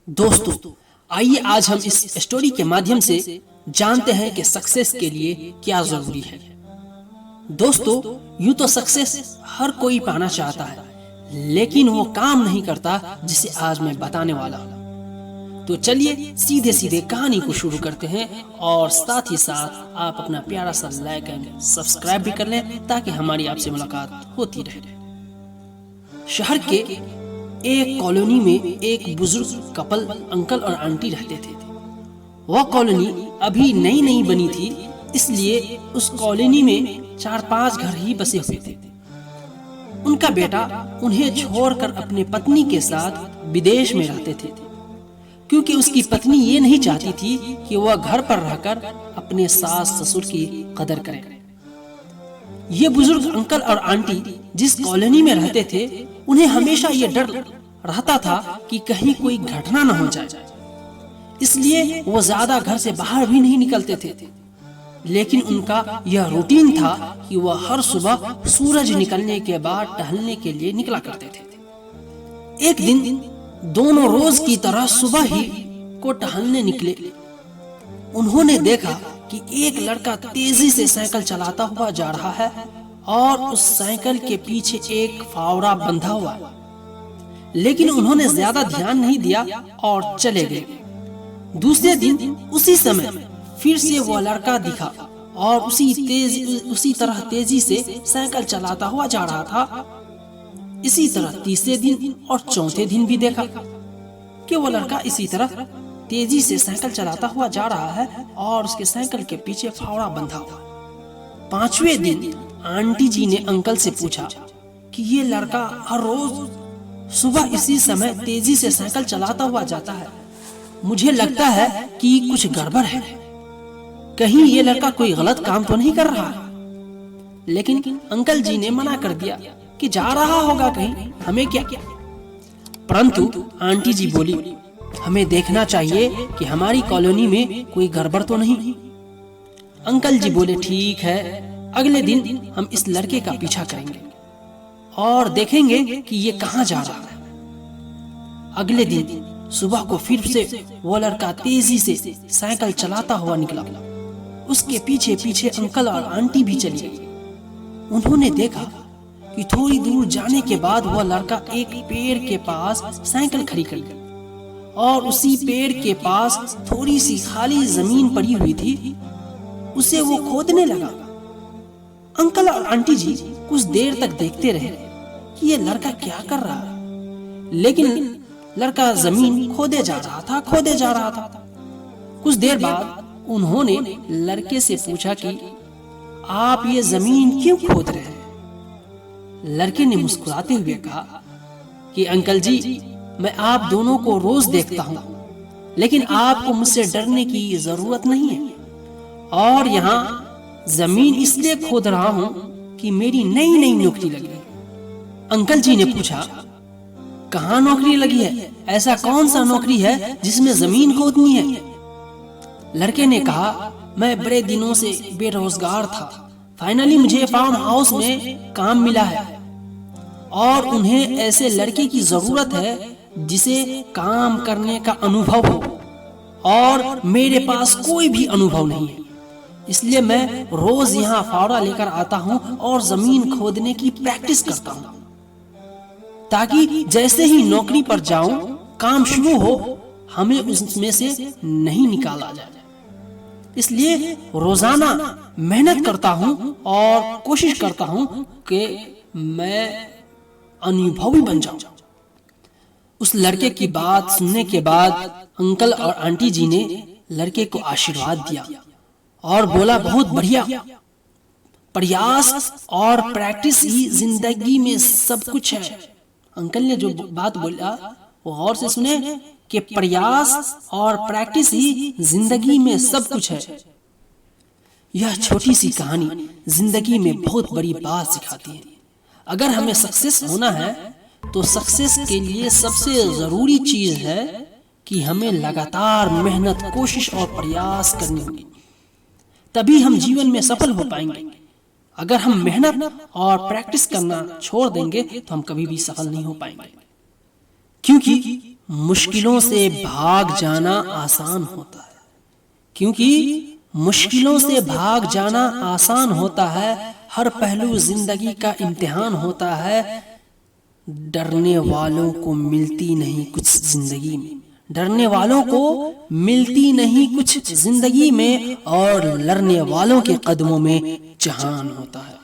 दोस्तों, आइए आज हम इस स्टोरी के माध्यम से जानते हैं कि सक्सेस के लिए क्या जरूरी है। दोस्तों, यूं तो सक्सेस हर कोई पाना चाहता है, लेकिन वो काम नहीं करता जिसे आज मैं बताने वाला हूं। तो चलिए सीधे सीधे कहानी को शुरू करते हैं और साथ ही साथ आप अपना प्यारा सा लाइक एंड सब्सक्राइब भी कर लें ताकि हमारी आपसे मुलाकात होती रहे। शहर के एक कॉलोनी में एक बुजुर्ग कपल अंकल और आंटी रहते थे। वह कॉलोनी अभी नई नई बनी थी, इसलिए उस कॉलोनी में 4-5 घर ही बसे हुए थे। उनका बेटा उन्हें छोड़कर अपने पत्नी के साथ विदेश में रहते थे, क्योंकि उसकी पत्नी ये नहीं चाहती थी कि वह घर पर रहकर अपने सास ससुर की कदर करे। ये बुजुर्ग अंकल और आंटी जिस कॉलोनी में रहते थे, उन्हें हमेशा ये डर रहता था कि कहीं कोई घटना न हो जाए, इसलिए वो ज्यादा घर से बाहर भी नहीं निकलते थे। लेकिन उनका यह रूटीन था कि वह हर सुबह सूरज निकलने के बाद टहलने के लिए निकला करते थे। एक दिन दोनों रोज की तरह सुबह ही को टहलने निकले। उन्होंने देखा कि एक लड़का तेजी से साइकिल चलाता हुआ जा रहा है और उस साइकिल के पीछे एक फावड़ा बंधा हुआ है। लेकिन उन्होंने ज्यादा ध्यान नहीं दिया और चले गए। दूसरे दिन उसी समय फिर से वह लड़का दिखा और उसी तरह तेजी से साइकिल चलाता हुआ जा रहा था। इसी तरह तीसरे दिन और चौथे दिन भी देखा कि वह लड़का इसी तरह तेजी से साइकिल चलाता हुआ जा रहा है और उसके साइकिल के पीछे फावड़ा बंधा हुआ। 5वें दिन आंटी जी ने अंकल से पूछा कि ये लड़का हर रोज सुबह इसी समय तेजी से साइकिल चलाता हुआ जाता है। मुझे लगता है कि कुछ गड़बड़ है, कहीं ये लड़का कोई गलत काम तो नहीं कर रहा। लेकिन अंकल जी ने मना कर दिया कि जा रहा होगा कहीं, हमें क्या। परंतु आंटी जी बोली, हमें देखना चाहिए कि हमारी कॉलोनी में कोई गड़बड़ तो नहीं। अंकल जी बोले, ठीक है, अगले दिन हम इस लड़के का पीछा करेंगे और देखेंगे कि ये कहां जा रहा है। अगले दिन सुबह को फिर से वो लड़का तेजी से साइकिल चलाता हुआ निकला। उसके पीछे पीछे अंकल और आंटी भी चली गई। उन्होंने देखा कि थोड़ी दूर जाने के बाद वह लड़का एक पेड़ के पास साइकिल खड़ी कर गया और उसी पेड़ के पास थोड़ी सी खाली जमीन पड़ी हुई थी, उसे वो खोदने लगा। अंकल और आंटी जी कुछ देर तक देखते रहे कि ये लड़का क्या कर रहा है, लेकिन लड़का जमीन खोदे जा रहा था। कुछ देर बाद उन्होंने लड़के से पूछा कि आप ये जमीन क्यों खोद रहे हैं? लड़के ने मुस्कुराते हुए कहा कि अंकल जी, मैं आप दोनों को रोज देखता हूँ, लेकिन आपको मुझसे डरने की जरूरत नहीं है। और यहाँ जमीन इसलिए खोद रहा हूँ कि मेरी नई नई नौकरी लगी है। अंकल जी ने पूछा, कहाँ नौकरी लगी है? ऐसा कौन सा नौकरी है जिसमें जमीन खोदनी है? लड़के ने कहा, मैं बड़े दिनों से बेरोजगार था, फाइनली मुझे फार्म हाउस में काम मिला है और उन्हें ऐसे लड़के की जरूरत है जिसे काम करने का अनुभव हो, और मेरे पास कोई भी अनुभव नहीं है। इसलिए मैं रोज यहाँ फावड़ा लेकर आता हूँ और जमीन खोदने की प्रैक्टिस करता हूँ, ताकि जैसे ही नौकरी पर जाऊं, काम शुरू हो, हमें उसमें से नहीं निकाला जाए। इसलिए रोजाना मेहनत करता हूँ और कोशिश करता हूँ कि मैं अनुभवी बन जाऊं। उस लड़के की बात सुनने के बाद अंकल और आंटी जी ने लड़के को आशीर्वाद दिया और बोला, बहुत बढ़िया, प्रयास और प्रैक्टिस ही जिंदगी में सब कुछ है। अंकल ने जो बात बोला वो गौर से सुने कि प्रयास और प्रैक्टिस ही जिंदगी में सब कुछ है। यह छोटी सी कहानी जिंदगी में बहुत बड़ी बात सिखाती है। अगर हमें सक्सेस होना है तो सक्सेस के लिए सबसे जरूरी चीज है कि हमें लगातार मेहनत, कोशिश और प्रयास करनी होगी, तभी हम जीवन में सफल हो पाएंगे। अगर हम मेहनत और प्रैक्टिस करना छोड़ देंगे तो हम कभी भी सफल नहीं हो पाएंगे, क्योंकि मुश्किलों से भाग जाना आसान होता है। क्योंकि मुश्किलों से भाग जाना आसान होता है, हर पहलू जिंदगी का इम्तिहान होता है। डरने वालों को मिलती नहीं कुछ जिंदगी में, डरने वालों को मिलती नहीं कुछ जिंदगी में, और लड़ने वालों के कदमों में जहान होता है।